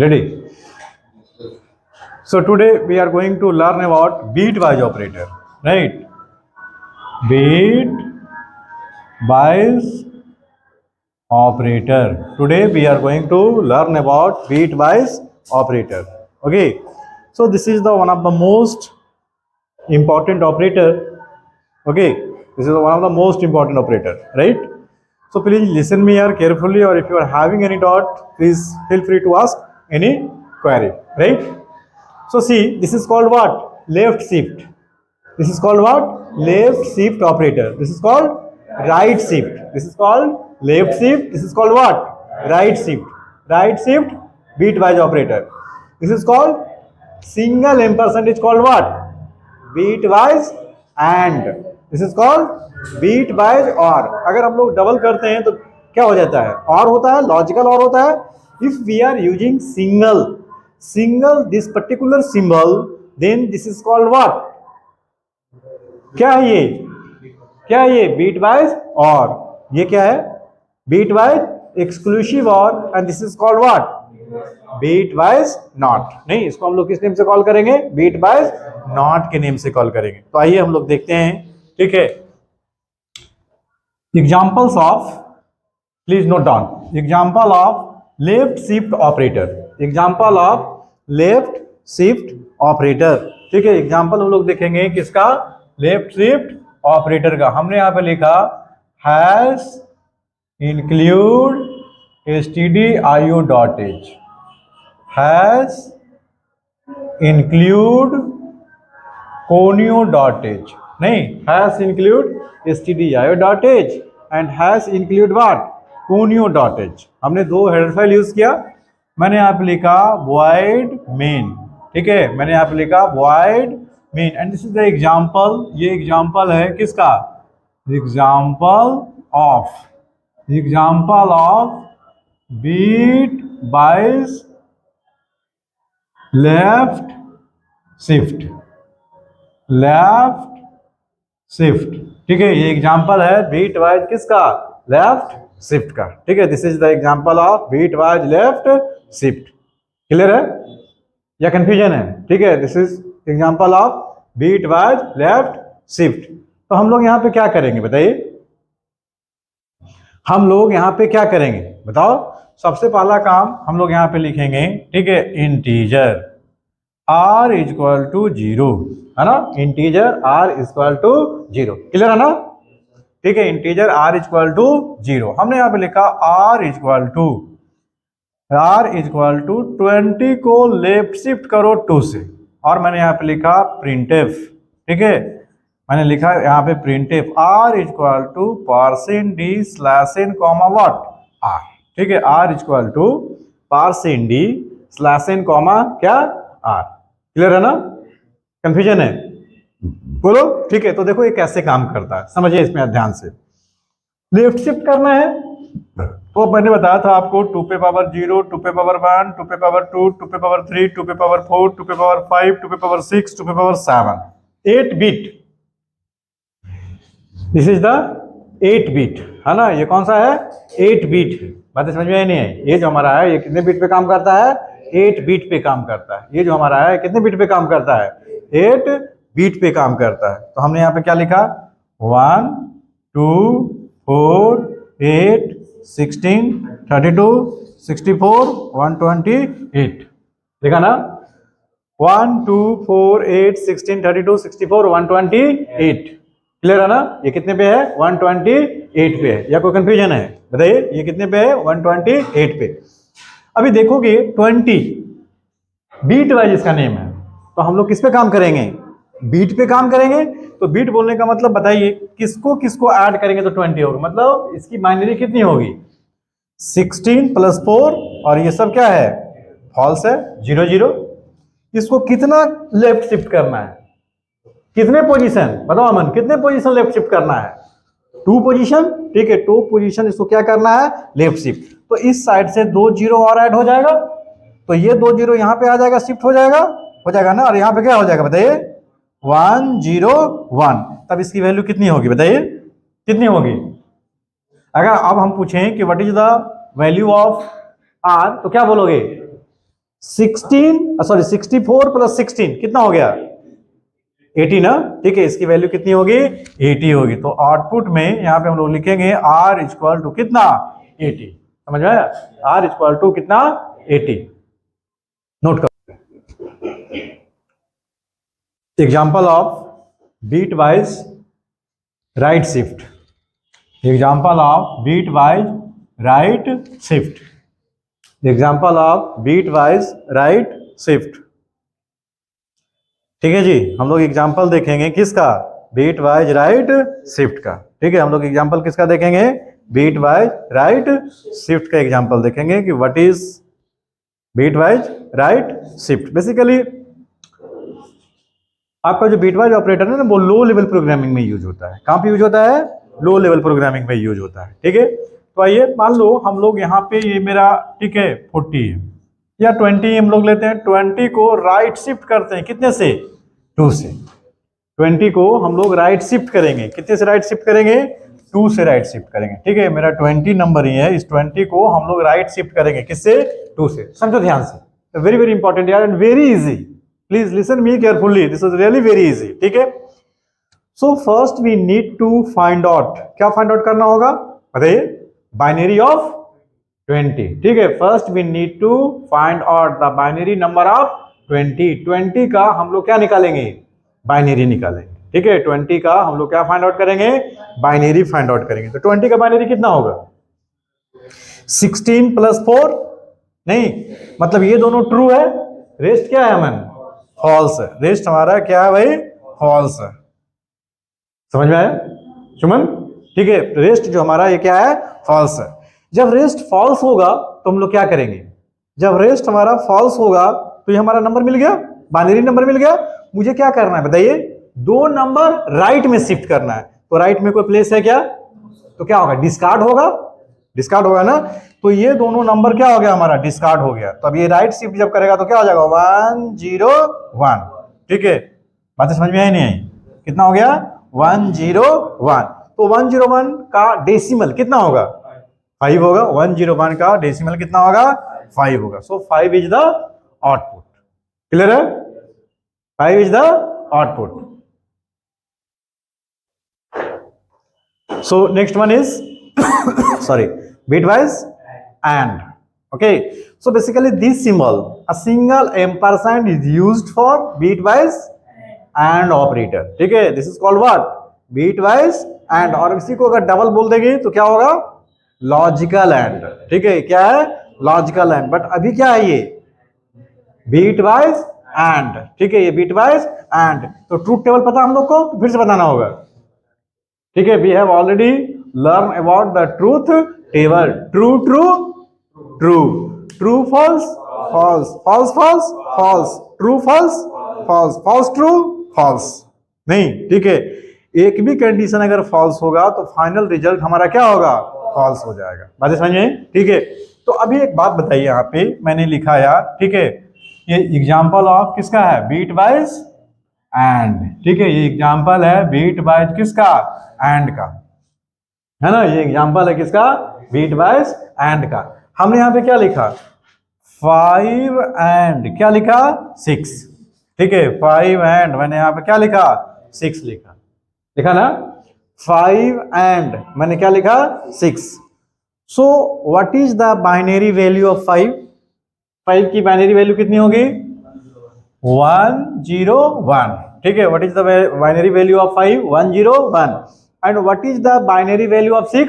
Ready? So today we are going to learn about bitwise operator, right? Bitwise operator. Today we are going to learn about bitwise operator. Okay. So this is the one of the most important operator. Okay. This is one of the most important operator, right? So please listen me here carefully, or if you are having any doubt, please feel free to ask any query, right? So see, this is called what? Left shift. This is called what? Left shift operator. This is called right shift. This is called left shift. This is called what? Right shift. Right shift bitwise operator. This is called single ampersand is called what? Bitwise and. This is called bitwise or. अगर हम लोग double करते हैं तो क्या हो जाता है? और होता है, लॉजिकल और होता है. If we are using single this particular symbol, then this is called what? क्या है ये? क्या है ये? bitwise और. ये क्या है? bitwise exclusive और. And this is called what? bitwise not. नहीं, इसको हम लोग किस नेम से कॉल करेंगे? bitwise नॉट के नेम से कॉल करेंगे. तो आइए हम लोग देखते हैं. ठीक है, examples of, please note down, example of left shift operator. Example of left shift operator. ठीक है, एग्जांपल हम लोग देखेंगे किसका? लेफ्ट शिफ्ट ऑपरेटर का. हमने यहां पे लिखा has include stdio.h. Has include conio.h. नहीं, has include stdio.h and has include what? conio.h. हमने दो हेडर फाइल यूज किया. मैंने यहां पे लिखा void main. ठीक है, मैंने यहां पे लिखा void main and this is the example. ये एग्जांपल है किसका? Example of bitwise left shift. ठीक है, ये एग्जांपल है bitwise किसका? लेफ्ट शिफ्ट का. ठीक है, this is the example of bitwise left shift. Clear है या कंफ्यूजन है? ठीक है, this is example of bitwise left shift. तो हम लोग यहां पे क्या करेंगे बताइए? हम लोग यहां पे क्या करेंगे बताओ? सबसे पहला काम हम लोग यहां पे लिखेंगे, ठीक है, इंटीजर r इक्वल टू 0, है ना? Integer r equal to 0. Clear है ना? ठीक है, इंटीजर r इक्वल टू 0. हमने यहां पे लिखा r इक्वल टू 20 को लेफ्ट शिफ्ट करो 2 से. और मैंने यहां पे लिखा प्रिंटफ. ठीक है, मैंने लिखा यहाँ पे printf r equal to %d/n comma what? r. ठीक है, r equal to %d/n comma क्या? r. क्लियर है ना? कंफ्यूजन है? बोलो. ठीक है, तो देखो ये कैसे काम करता है, समझिए इसमें ध्यान से. लेफ्ट शिफ्ट करना है तो मैंने बताया था आपको 2 पे पावर 0, 2 पे पावर 1, 2 पे पावर 2, 2 पे पावर 3, 2 पे पावर 4, 2 पे पावर 5, 2 पे पावर 6, 2 पे power 7. 8 bit. This is the 8 bit, है ना? ये कौन सा है? 8 बिट. बात समझ में नहीं है? ये जो हमारा है ये कितने बिट पे काम करता है? 8 बिट पे काम करता है. ये जो हमारा है कितने बिट पे काम करता है? 8 बिट पे काम करता है. तो हमने यहाँ पे क्या लिखा? 1 2 4 8 16 32 64 128. देखा ना? 1 2 4 8 16 32 64 128. क्लियर है ना? ये कितने पे है? 128 पे है. या कोई कंफ्यूजन है बताइए? ये कितने पे है? 128 पे. अभी देखोगे 20 बीट वाइज इसका नेम है, तो हम लोग किस पे काम करेंगे? बीट पे काम करेंगे. तो बीट बोलने का मतलब बताइए किसको किसको ऐड करेंगे तो 20 होगा. मतलब इसकी बाइनरी कितनी होगी? 16 + 4 और ये सब क्या है? फॉल्स है, 0 0. इसको कितना लेफ्ट शिफ्ट करना है? कितने पोजीशन बताओ अमन? कितने पोजीशन लेफ्ट शिफ्ट करना है? 2 पोजीशन. ठीक है, 2 पोजीशन इसको क्या करना है? Left shift. तो इस साइड से 2 0 और ऐड हो जाएगा, तो ये 2 0 यहाँ पे आ जाएगा, शिफ्ट हो जाएगा ना? और यहाँ पे क्या हो जाएगा बताइए? 1 0 1. तब इसकी वैल्यू कितनी होगी बताइए? कितनी होगी? अगर अब हम पूछें कि what is the value of r, तो क्या बोलोगे? 64 प्लस 16 कितना हो गया? 80 ना, ठीक है। इसकी वैल्यू कितनी होगी? 80 होगी। तो आउटपुट में यहाँ पे हम लोग लिखेंगे R इक्वल टू कितना? 80। समझ में आया? R इक्वल टू कितना? 80। नोट करो। Example of bitwise right shift. Example of bitwise right shift. Example of bitwise right shift. ठीक है जी, हम लोग एग्जाम्पल देखेंगे किसका? बीट वाइज राइट शिफ्ट का। ठीक है, हम लोग एग्जाम्पल किसका देखेंगे? बीट वाइज राइट शिफ्ट का एग्जाम्पल देखेंगे कि what is bitwise right shift. Basically आपका जो बीट वाइज ऑपरेटर है ना, वो लो लेवल प्रोग्रामिंग में यूज होता है। कहां पे यूज होता है? लो लेवल प्रोग्रामिंग में यूज होता है। ठीक है, तो आइए मान लो हम लोग यहाँ पे ये मेरा, ठीक है, 40 है या 20 हम लोग लेते हैं। 20 को राइट शिफ्ट करते हैं कितने से? 2 से। 20 को हम लोग राइट शिफ्ट करेंगे, कितने से राइट शिफ्ट करेंगे? 2 से राइट शिफ्ट करेंगे। ठीक है, मेरा 20 नंबर ही है, इस 20 को हम लोग राइट शिफ्ट करेंगे किससे? 2 से। समझो ध्यान से, वेरी वेरी इंपॉर्टेंट यार, and very easy. Please listen me carefully, this is really very easy. ठीक है, so first we need to find out. क्या फाइंड आउट करना होगा? बताइए। Binary of 20। ठीक है, first we need to find out the binary number of 20। 20 का हम लोग क्या निकालेंगे? बाइनरी निकालेंगे। ठीक है, 20 का हम लोग क्या फाइंड आउट करेंगे? बाइनरी फाइंड आउट करेंगे। तो 20 का बाइनरी कितना होगा? 16 प्लस 4। नहीं, मतलब ये दोनों ट्रू है, रेस्ट क्या है? मन फॉल्स है। रेस्ट हमारा क्या है भाई? फॉल्स है। समझ में आया सुमन? ठीक है, रेस्ट जो हमारा ये क्या है? फॉल्स है। जब रेस्ट फॉल्स होगा तो हम लोग क्या करेंगे? जब रेस्ट हमारा फॉल्स होगा तो ये हमारा नंबर मिल गया, बाइनरी नंबर मिल गया। मुझे क्या करना है बताइए? 2 नंबर राइट में शिफ्ट करना है। तो राइट में कोई प्लेस है क्या? तो क्या होगा? डिस्कार्ड होगा। डिस्कार्ड होगा ना, तो ये दोनों नंबर क्या हो गया हमारा? डिस्कार्ड हो गया। तो अब ये राइट शिफ्ट जब करेगा तो क्या हो जाएगा? 101। ठीक है, बातें समझ में आई नहीं आई? कितना हो गया? 101। तो 101 का डेसिमल कितना होगा? 5 होगा। 101 का डेसिमल कितना होगा? 5 होगा। सो 5 इज द आउटपुट। क्लियर है? 5 is the output. So next one is sorry, bitwise and. Okay, so basically this symbol, a single ampersand is used for bitwise and operator. ठीक है, this is called what? bitwise and। और इसी को अगर double बोल देंगे तो क्या होगा? Logical and. ठीक है, क्या है? Logical and. बट अभी क्या है ये? bitwise and। ठीक है, ये bitwise and। तो ट्रूथ टेबल पता हम लोग को, फिर से बताना होगा। ठीक है, we have already learn about the truth table. True true true, true false false, false false false, true false false, false true false. नहीं, ठीक है, एक भी कंडीशन अगर फॉल्स होगा तो फाइनल रिजल्ट हमारा क्या होगा? फॉल्स हो जाएगा। बातें समझ में? ठीक है, तो अभी एक बात बताइए, यहाँ पे मैंने लिखा यार, ठीक है, ये एग्जाम्पल ऑफ किसका है? Bitwise and. ठीक है, ये एग्जाम्पल है बीट वाइज किसका? एंड का, है ना? ये एग्जाम्पल है किसका? बीट वाइज एंड का। हमने यहाँ पे क्या लिखा? 5 एंड क्या लिखा? 6। ठीक है, 5 एंड मैंने यहाँ पे क्या लिखा? 6 लिखा। लिखा ना? 5 एंड मैंने क्या लिखा? 6। So what is the binary value of 5? 5 की बाइनरी वैल्यू कितनी होगी? 101। ठीक है, what is the binary value of 5? 101। And what is the binary value of 6?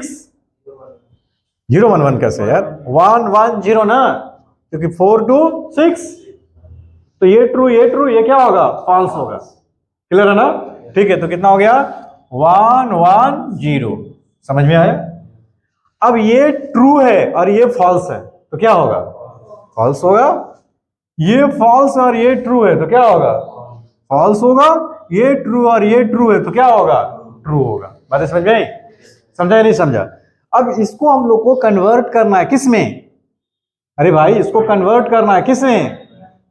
011 कैसे यार? 110 ना, क्योंकि 4 2 6। तो ये ट्रू, ये ट्रू, ये क्या होगा? फॉल्स होगा। क्लियर है ना? ठीक है, तो कितना हो गया? 110। समझ में आया? अब ये ट्रू है और ये फॉल्स है तो क्या होगा? फॉल्स होगा। ये फॉल्स और ये ट्रू है तो क्या होगा? फॉल्स होगा। ये ट्रू और ये ट्रू है तो क्या होगा? ट्रू होगा। बात समझ में आई? समझा या नहीं समझा? अब इसको हम लोग को कन्वर्ट करना है किस में? अरे भाई, इसको कन्वर्ट करना है किस में?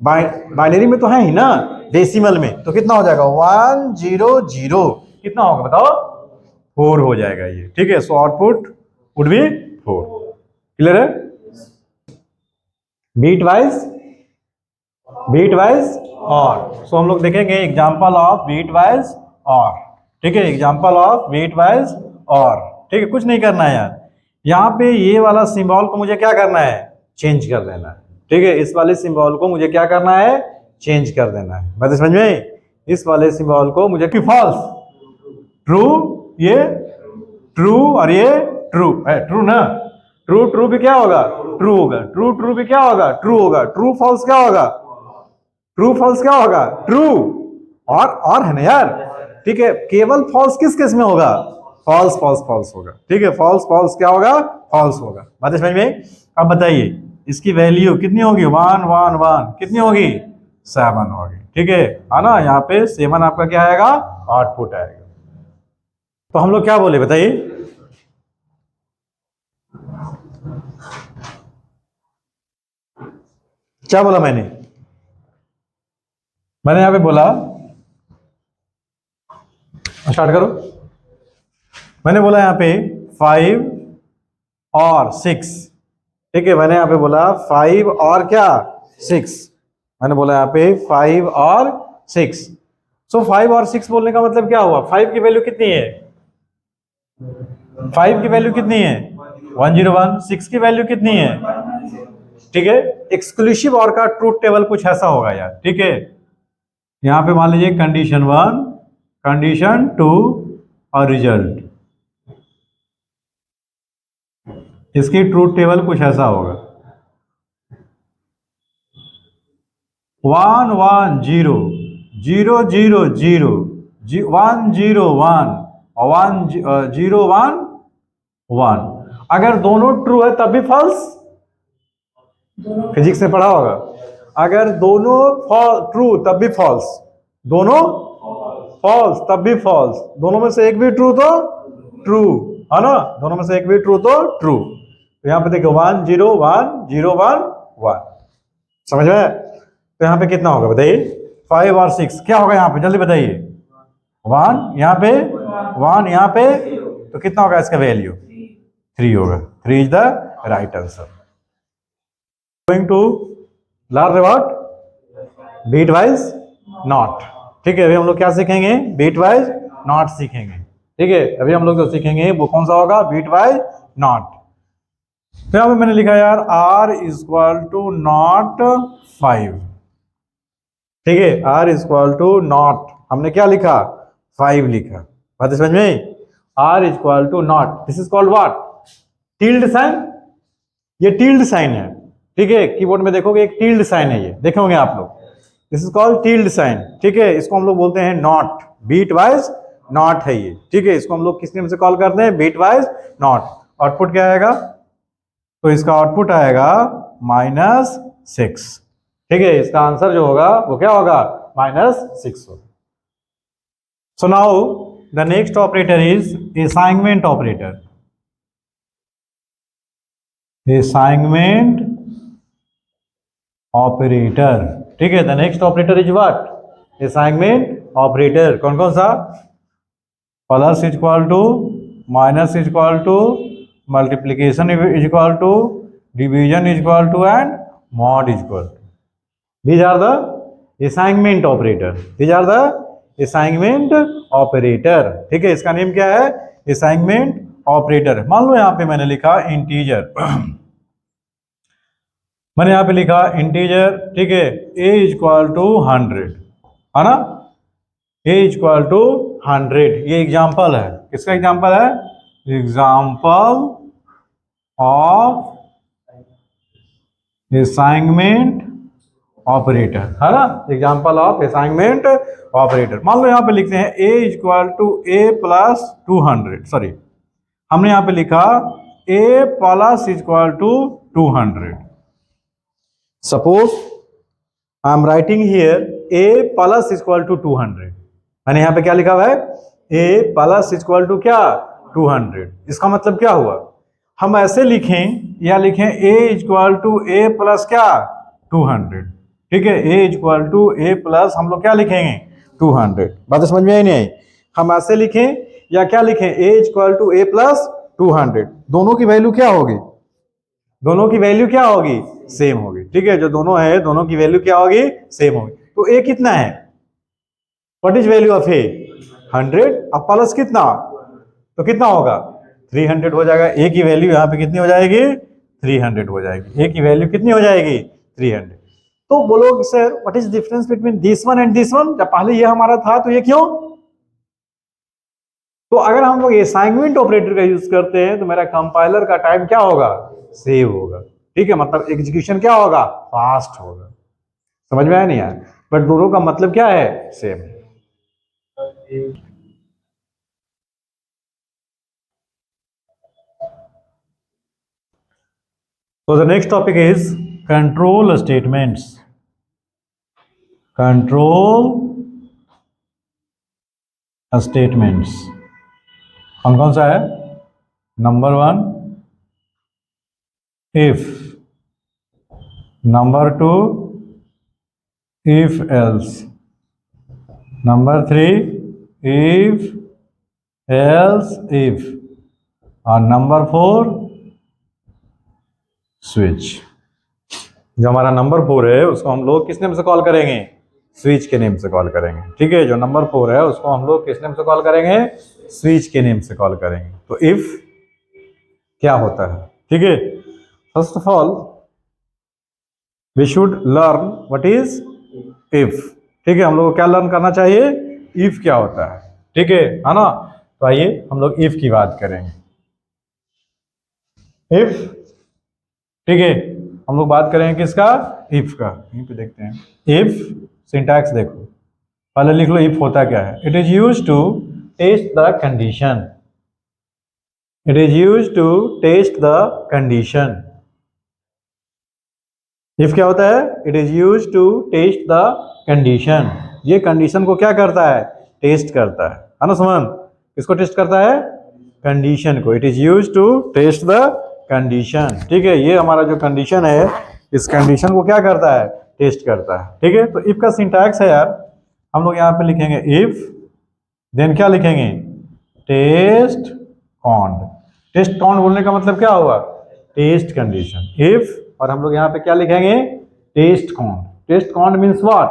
बाइनरी में तो है ही ना, डेसिमल में। तो कितना हो जाएगा? 100। कितना होगा बताओ? 4 हो जाएगा ये। ठीक है, so output would be 4। Clear है? बीट वाइज बीट वाइज और। सो हम लोग देखेंगे एग्जाम्पल ऑफ बीट वाइज और। ठीक है, एग्जाम्पल ऑफ बीट वाइज और। ठीक है, कुछ नहीं करना है यार, यहाँ पे ये वाला सिंबल को मुझे क्या करना है, चेंज कर देना है। ठीक है, इस वाले सिंबल को मुझे क्या करना है, चेंज कर देना है। बात समझ में? इस वाले सिंबल को मुझे कि फॉल्स, ट्रू, ये ट्रू और ये ट्रू है, ट्रू ना, ट्रू ट्रू भी क्या होगा, ट्रू होगा, ट्रू ट्रू भी क्या होगा, ट्रू होगा, ट्रू फॉल्स क्या होगा, ट्रू फॉल्स क्या होगा, ट्रू। और है ना यार। ठीक है, केवल फॉल्स किस केस में होगा, फॉल्स फॉल्स फॉल्स होगा। ठीक है, फॉल्स फॉल्स क्या होगा, फॉल्स होगा। बात समझ में? अब बताइए इसकी वैल्यू कितनी होगी, 1 1 1 कितनी होगी, 7 होगी। ठीक है ना, यहाँ पे 7 आपका क्या आएगा, आउटपुट आएगा। तो हम लोग क्या बोले बताइए, क्या बोला मैंने यहां पे बोला, स्टार्ट करो। मैंने बोला यहां पे 5 और 6। ठीक है, मैंने यहां पे बोला 5 और क्या, 6। मैंने बोला यहां पे 5 और 6। सो 5 और 6 बोलने का मतलब क्या हुआ, 5 की वैल्यू कितनी है, 5 की वैल्यू कितनी है, 101। 6 की वैल्यू कितनी है। ठीक है, एक्सक्लूसिव और का ट्रूथ टेबल कुछ ऐसा होगा यार। ठीक है, यहां पे मान लीजिए कंडीशन 1, कंडीशन 2 और रिजल्ट, इसकी ट्रूथ टेबल कुछ ऐसा होगा, 1 1 0 0 0 0 1 0 1 और 1 0 1 1। अगर दोनों ट्रू है तब भी फॉल्स, फिजिक्स में पढ़ा होगा, अगर दोनों ट्रू तब भी फॉल्स, दोनों फॉल्स तब भी फॉल्स, दोनों में से एक भी ट्रू तो ट्रू है ना, दोनों में से एक भी ट्रू तो ट्रू। तो यहाँ पे देखो 1 0 1 0 1 1, समझ में? तो यहाँ पे कितना होगा बताइए, 5 और 6 क्या होगा यहाँ पे, जल्दी बताइए। 1 यहाँ पे, 1 यहाँ पे, तो कितना होगा इसका वैल्यू, 3 होगा। 3 is the right answer. Going to learn about bitwise not. ठीक है, अभी हम लोग क्या सीखेंगे, बीट वाइज नॉट सीखेंगे। ठीक है, अभी हम लोग जो सीखेंगे वो कौन सा होगा, बीट वाइज नॉट। तो यहाँ पे मैंने लिखा यार r इक्वल टू नॉट 5। ठीक है, r इक्वल टू नॉट, हमने क्या लिखा, 5 लिखा। बात समझ में? r equal to not, this is called what, tilde sign. ये टिल्ड साइन है। ठीक है, कीबोर्ड में देखोगे एक टिल्ड साइन है, ये देखे होंगे आप लोग, this is called tilde sign. ठीक है, इसको हम लोग बोलते हैं नॉट, बीट वाइज नॉट है ये। ठीक है, इसको हम लोग किस नेम से कॉल करते हैं, बीट वाइज नॉट। आउटपुट क्या आएगा, तो इसका आउटपुट आएगा -6। ठीक है, इसका आंसर जो होगा वो क्या होगा, -6 होगा। So now the next operator is assignment operator. Assignment operator. ठीक है, the next operator is what, assignment operator. कौन कौन सा, plus equal to, minus equal to, multiplication is equal to, division is equal to and mod is equal to. These are the assignment operator, these are the assignment operator. ठीक है, इसका name क्या है, assignment operator. मान लो यहाँ पे मैंने लिखा इंटीजर मैंने यहाँ पे लिखा इंटीजर। ठीक है, a इक्वल टू 100 है ना, a इक्वल टू 100, ये एग्जाम्पल है, किसका एग्जाम्पल है, एग्जाम्पल ऑफ असाइनमेंट ऑपरेटर है ना, एग्जाम्पल ऑफ असाइनमेंट ऑपरेटर। मान लो यहाँ पे लिखते हैं a equal to a plus 200, sorry हमने यहाँ पे लिखा a plus equal to 200। Suppose I am writing here a plus equal to 200। मैंने यहाँ पे क्या लिखा हुआ है, a प्लस इक्वल टू क्या, 200। इसका मतलब क्या हुआ, हम ऐसे लिखें या लिखें a equal to a plus क्या, 200। ठीक है, a equal to a plus हम लोग क्या लिखेंगे, 200। बात समझ में आई नहीं आई, हम ऐसे लिखें या क्या लिखें, a equal to a plus 200, दोनों की वैल्यू क्या होगी, दोनों की वैल्यू क्या होगी, सेम होगी। ठीक है, जो दोनों है दोनों की वैल्यू क्या होगी, सेम होगी। तो ए कितना है, व्हाट इज वैल्यू ऑफ ए, 100। अब प्लस कितना, तो कितना होगा, 300 हो जाएगा। ए की वैल्यू यहाँ पे कितनी हो जाएगी, 300 हो जाएगी। ए की वैल्यू कितनी हो जाएगी, 300। तो बोलोगे sir what is difference between this one and this one, जब पहले ये हमारा था तो ये क्यों। तो अगर हम लोग असाइनमेंट ऑपरेटर का यूज करते हैं तो मेरा कंपाइलर का टाइम क्या होगा, सेव होगा। ठीक है, मतलब एग्जीक्यूशन क्या होगा, फास्ट होगा। समझ में आया नहीं यार, बट दोनों का मतलब क्या है, same. So the next topic is control statements. Control statements कौन कौन सा है, number 1 if, number 2 if else, number 3 if else if, और नंबर 4 स्विच। जो हमारा नंबर 4 है उसको हम लोग किस नेम से कॉल करेंगे, स्विच के नेम से कॉल करेंगे। ठीक है, जो नंबर 4 है उसको हम लोग किस नेम से कॉल करेंगे, स्विच के नेम से कॉल करेंगे। तो इफ क्या होता है, ठीक है, first of all we should learn what is if. ठीक है, हम लोग को क्या लर्न करना चाहिए, इफ क्या होता है। ठीक है ना। तो आइए हम लोग इफ की बात करेंगे। इफ, ठीक है, हम लोग बात करेंगे किसका, इफ का। यहीं पे देखते हैं इफ सिंटैक्स देखो, पहले लिख लो इफ होता क्या है। It is used to test the condition, it is used to test the condition. If क्या होता है, it is used to test the condition. ये कंडीशन को क्या करता है, टेस्ट करता है ना सुमन, किसको टेस्ट करता है, कंडीशन को। It is used to test the condition. ठीक है, ये हमारा जो कंडीशन है इस कंडीशन को क्या करता है, टेस्ट करता है। ठीक है, तो इफ का सिंटैक्स है यार, हम लोग यहाँ पे लिखेंगे इफ, देन क्या लिखेंगे, टेस्ट कॉन्ड। टेस्ट कॉन्ड बोलने का मतलब क्या हुआ, टेस्ट कंडीशन। इफ और हम लोग यहाँ पे क्या लिखेंगे, test cond. Test cond means what,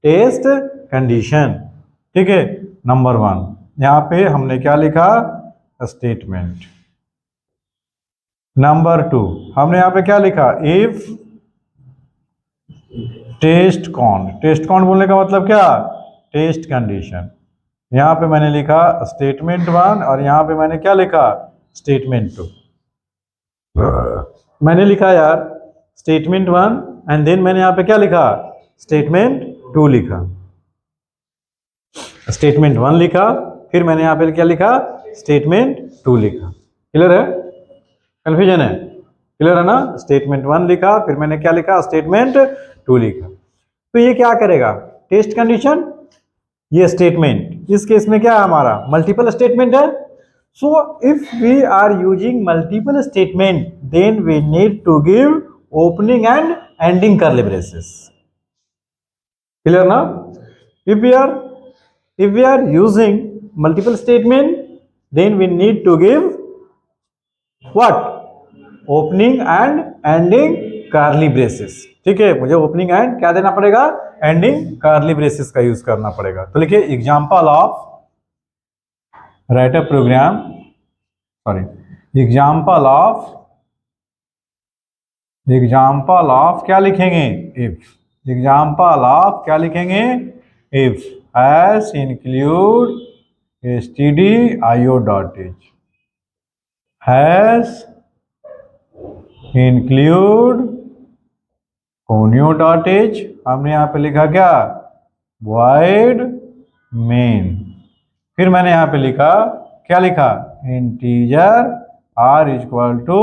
test condition. ठीक है, नंबर 1 यहाँ पे हमने क्या लिखा, स्टेटमेंट। नंबर 2 हमने यहाँ पे क्या लिखा, इफ टेस्ट कॉन्ड। टेस्ट कॉन्ड बोलने का मतलब क्या, टेस्ट कंडीशन। यहाँ पे मैंने लिखा स्टेटमेंट 1 और यहाँ पे मैंने क्या लिखा, स्टेटमेंट 2। मैंने लिखा यार स्टेटमेंट 1 एंड देन मैंने यहाँ पे क्या लिखा, स्टेटमेंट 2 लिखा। स्टेटमेंट 1 लिखा, फिर मैंने यहाँ पे क्या लिखा, स्टेटमेंट 2 लिखा। क्लियर है, कंफ्यूजन है, क्लियर है ना। स्टेटमेंट 1 लिखा, फिर मैंने क्या लिखा, स्टेटमेंट 2 लिखा। तो ये क्या करेगा, टेस्ट कंडीशन, ये स्टेटमेंट। इस केस में क्या है हमारा, मल्टीपल स्टेटमेंट है। So if we are using multiple statement then we need to give opening and ending curly braces. Clear ना। if we are using multiple statement then we need to give what, opening and ending curly braces. ठीक है, मुझे opening and क्या देना पड़ेगा, ending curly braces का use करना पड़ेगा। तो लिखिए example of, write a program, sorry example of क्या लिखेंगे, इफ। एग्जांपल ऑफ क्या लिखेंगे, इफ एस include stdio.h, hash include conio.h, हमने यहाँ पे लिखा क्या, void main। फिर मैंने यहाँ पे लिखा क्या लिखा, इंटीजर r इक्वल टू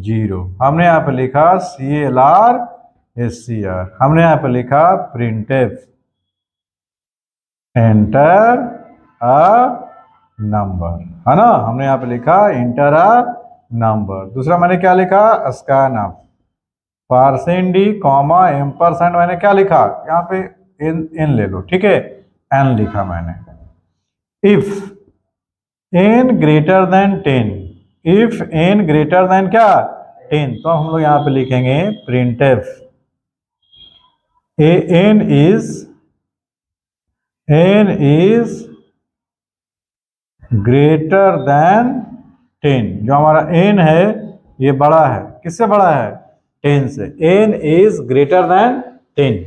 0। हमने यहाँ पे लिखा CLR SCR। हमने यहाँ पे लिखा printf एंटर अ नंबर, है ना। हमने यहाँ पे लिखा इंटर अ नंबर। दूसरा मैंने क्या लिखा, scan of, %d comma ampersand मैंने क्या लिखा, यहाँ पे n ले लो, ठीक है, n लिखा मैंने। If n greater than 10, if n greater than क्या, 10, तो हम लोग यहाँ पे लिखेंगे printf n is greater than 10। जो हमारा n है ये बड़ा है, किससे बड़ा है? 10 से। n इज ग्रेटर देन 10,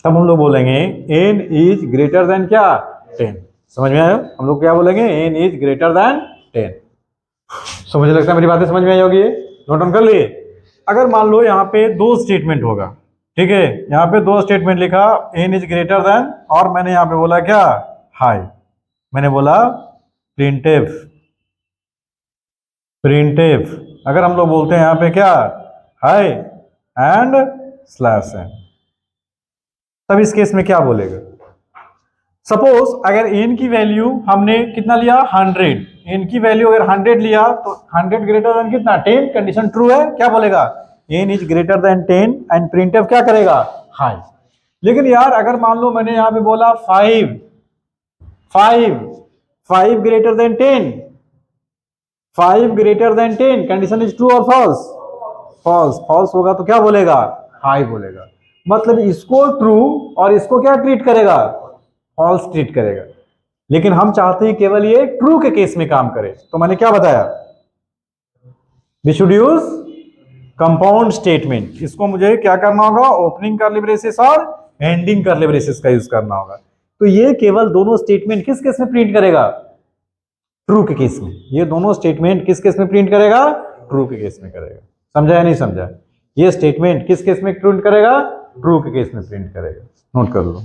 तब हम लोग बोलेंगे n इज ग्रेटर देन क्या? 10। समझ में आया? हम लोग क्या बोलेंगे? n is greater than 10। समझ लगता है मेरी बातें समझ में आई होगी? नोट डाउन कर लिए? अगर मान लो यहाँ पे दो स्टेटमेंट होगा, ठीक है, यहाँ पे दो स्टेटमेंट लिखा, n इज ग्रेटर देन, और मैंने यहाँ पे बोला क्या? हाई। मैंने बोला प्रिंटफ, अगर हम लोग बोलते हैं यहाँ पे क्या? हाई एंड स्लैश है, तब इस केस में क्या बोलेगा? सपोज अगर n की वैल्यू हमने कितना लिया? 100। n की वैल्यू अगर 100 लिया तो 100 ग्रेटर देन कितना? 10। कंडीशन ट्रू है, क्या बोलेगा? n is greater than 10 and printf क्या करेगा? हाई। लेकिन यार अगर मान लो मैंने यहाँ पे बोला 5 greater than 10, 5 greater than 10, condition is true और फॉल्स? फॉल्स होगा तो क्या बोलेगा? हाई बोलेगा। मतलब इसको ट्रू और इसको क्या ट्रीट करेगा? फॉल्स ट्रीट करेगा। लेकिन हम चाहते हैं केवल ये ट्रू के केस में काम करे, तो मैंने क्या बताया? We should use compound statement. इसको मुझे क्या करना होगा? ओपनिंग कर्ली ब्रेसेस और एंडिंग कर्ली ब्रेसेस का यूज करना होगा। तो ये केवल दोनों स्टेटमेंट किस केस में प्रिंट करेगा? ट्रू के केस में। ये दोनों स्टेटमेंट किस केस में प्रिंट करेगा? ट्रू के केस में करेगा। समझा या नहीं समझा? ये स्टेटमेंट किस केस में प्रिंट करेगा? ट्रू के केस में प्रिंट करेगा। नोट कर लो।